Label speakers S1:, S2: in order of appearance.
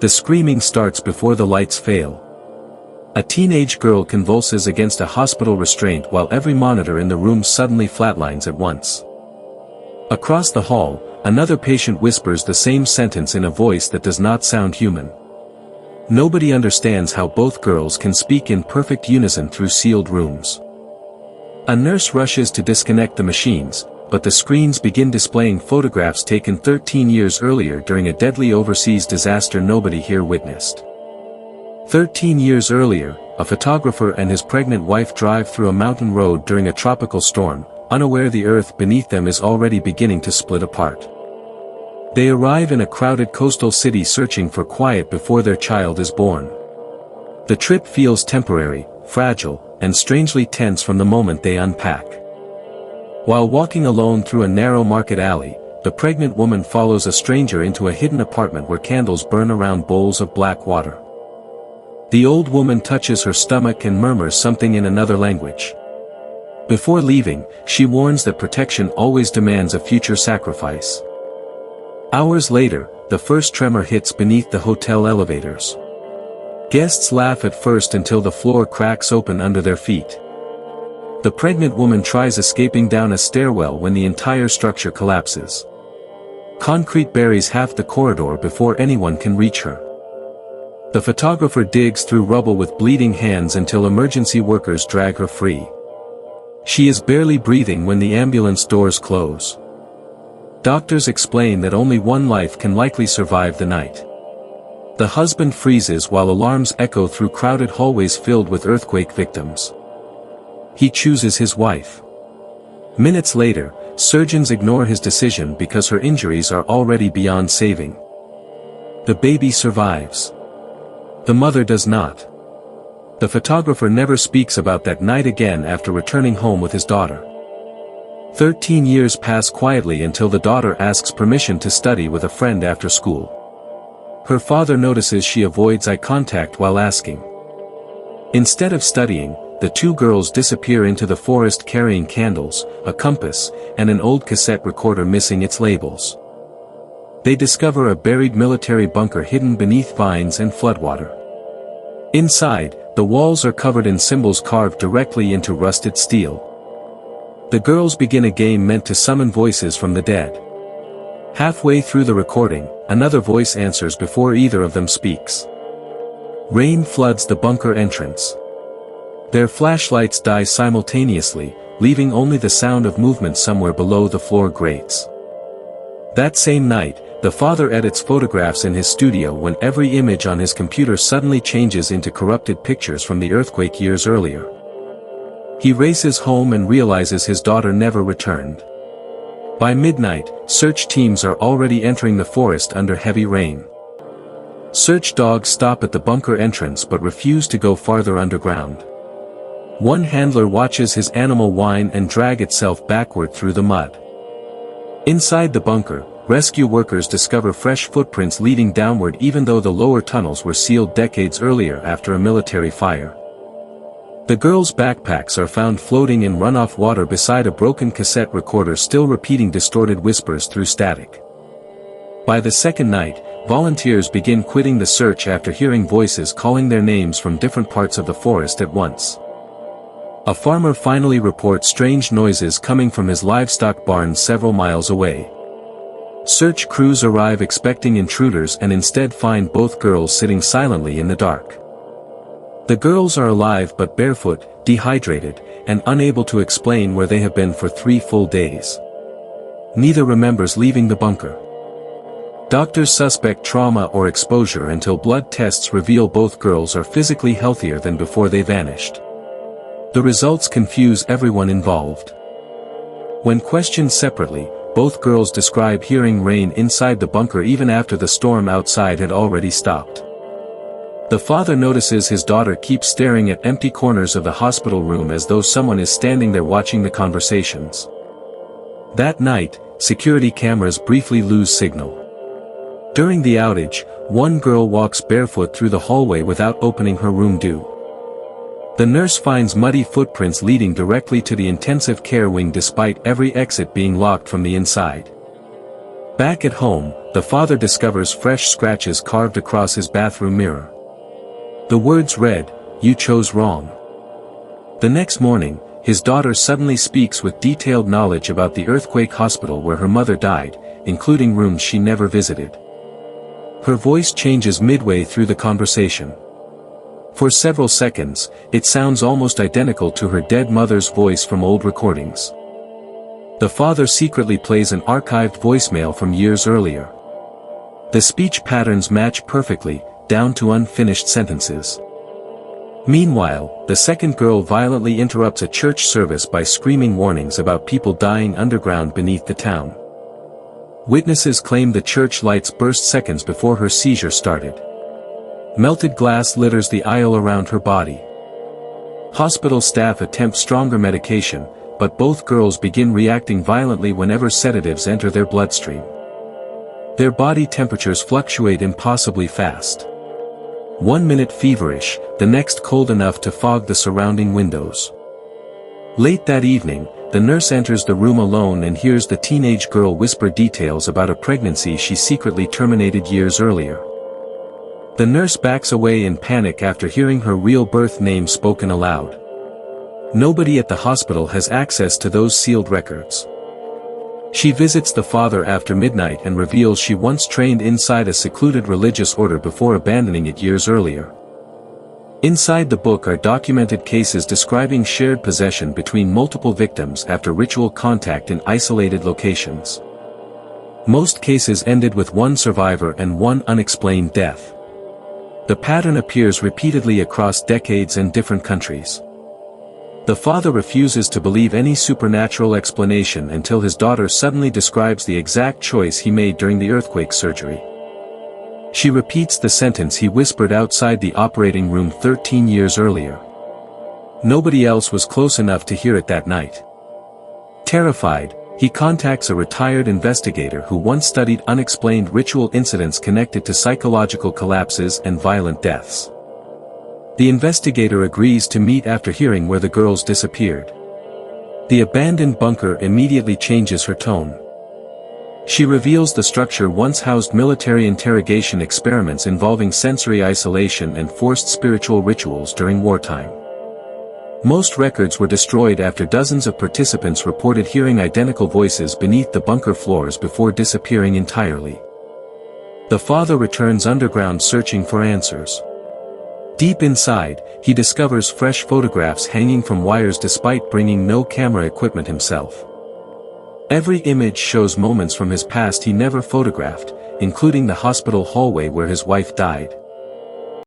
S1: The screaming starts before the lights fail. A teenage girl convulses against a hospital restraint while every monitor in the room suddenly flatlines at once. Across the hall, another patient whispers the same sentence in a voice that does not sound human. Nobody understands how both girls can speak in perfect unison through sealed rooms. A nurse rushes to disconnect the machines, but the screens begin displaying photographs taken 13 years earlier during a deadly overseas disaster nobody here witnessed. 13 years earlier, a photographer and his pregnant wife drive through a mountain road during a tropical storm, unaware the earth beneath them is already beginning to split apart. They arrive in a crowded coastal city searching for quiet before their child is born. The trip feels temporary, fragile, and strangely tense from the moment they unpack. While walking alone through a narrow market alley, the pregnant woman follows a stranger into a hidden apartment where candles burn around bowls of black water. The old woman touches her stomach and murmurs something in another language. Before leaving, she warns that protection always demands a future sacrifice. Hours later, the first tremor hits beneath the hotel elevators. Guests laugh at first until the floor cracks open under their feet. The pregnant woman tries escaping down a stairwell when the entire structure collapses. Concrete buries half the corridor before anyone can reach her. The photographer digs through rubble with bleeding hands until emergency workers drag her free. She is barely breathing when the ambulance doors close. Doctors explain that only one life can likely survive the night. The husband freezes while alarms echo through crowded hallways filled with earthquake victims. He chooses his wife. Minutes later, surgeons ignore his decision because her injuries are already beyond saving. The baby survives. The mother does not. The photographer never speaks about that night again after returning home with his daughter. 13 years pass quietly until the daughter asks permission to study with a friend after school. Her father notices she avoids eye contact while asking. Instead of studying, the two girls disappear into the forest carrying candles, a compass, and an old cassette recorder missing its labels. They discover a buried military bunker hidden beneath vines and floodwater. Inside, the walls are covered in symbols carved directly into rusted steel. The girls begin a game meant to summon voices from the dead. Halfway through the recording, another voice answers before either of them speaks. Rain floods the bunker entrance. Their flashlights die simultaneously, leaving only the sound of movement somewhere below the floor grates. That same night, the father edits photographs in his studio when every image on his computer suddenly changes into corrupted pictures from the earthquake years earlier. He races home and realizes his daughter never returned. By midnight, search teams are already entering the forest under heavy rain. Search dogs stop at the bunker entrance but refuse to go farther underground. One handler watches his animal whine and drag itself backward through the mud. Inside the bunker, rescue workers discover fresh footprints leading downward even though the lower tunnels were sealed decades earlier after a military fire. The girls' backpacks are found floating in runoff water beside a broken cassette recorder still repeating distorted whispers through static. By the second night, volunteers begin quitting the search after hearing voices calling their names from different parts of the forest at once. A farmer finally reports strange noises coming from his livestock barn several miles away. Search crews arrive expecting intruders and instead find both girls sitting silently in the dark. The girls are alive but barefoot, dehydrated, and unable to explain where they have been for 3 full days. Neither remembers leaving the bunker. Doctors suspect trauma or exposure until blood tests reveal both girls are physically healthier than before they vanished. The results confuse everyone involved. When questioned separately, both girls describe hearing rain inside the bunker even after the storm outside had already stopped. The father notices his daughter keeps staring at empty corners of the hospital room as though someone is standing there watching the conversations. That night, security cameras briefly lose signal. During the outage, one girl walks barefoot through the hallway without opening her room door. The nurse finds muddy footprints leading directly to the intensive care wing despite every exit being locked from the inside. Back at home, the father discovers fresh scratches carved across his bathroom mirror. The words read, "You chose wrong." The next morning, his daughter suddenly speaks with detailed knowledge about the earthquake hospital where her mother died, including rooms she never visited. Her voice changes midway through the conversation. For several seconds, it sounds almost identical to her dead mother's voice from old recordings. The father secretly plays an archived voicemail from years earlier. The speech patterns match perfectly, down to unfinished sentences. Meanwhile, the second girl violently interrupts a church service by screaming warnings about people dying underground beneath the town. Witnesses claim the church lights burst seconds before her seizure started. Melted glass litters the aisle around her body. Hospital staff attempt stronger medication, but both girls begin reacting violently whenever sedatives enter their bloodstream. Their body temperatures fluctuate impossibly fast. 1 minute feverish, the next cold enough to fog the surrounding windows. Late that evening, the nurse enters the room alone and hears the teenage girl whisper details about a pregnancy she secretly terminated years earlier. The nurse backs away in panic after hearing her real birth name spoken aloud. Nobody at the hospital has access to those sealed records. She visits the father after midnight and reveals she once trained inside a secluded religious order before abandoning it years earlier. Inside the book are documented cases describing shared possession between multiple victims after ritual contact in isolated locations. Most cases ended with one survivor and one unexplained death. The pattern appears repeatedly across decades and different countries. The father refuses to believe any supernatural explanation until his daughter suddenly describes the exact choice he made during the earthquake surgery. She repeats the sentence he whispered outside the operating room 13 years earlier. Nobody else was close enough to hear it that night. Terrified, he contacts a retired investigator who once studied unexplained ritual incidents connected to psychological collapses and violent deaths. The investigator agrees to meet after hearing where the girls disappeared. The abandoned bunker immediately changes her tone. She reveals the structure once housed military interrogation experiments involving sensory isolation and forced spiritual rituals during wartime. Most records were destroyed after dozens of participants reported hearing identical voices beneath the bunker floors before disappearing entirely. The father returns underground searching for answers. Deep inside, he discovers fresh photographs hanging from wires despite bringing no camera equipment himself. Every image shows moments from his past he never photographed, including the hospital hallway where his wife died.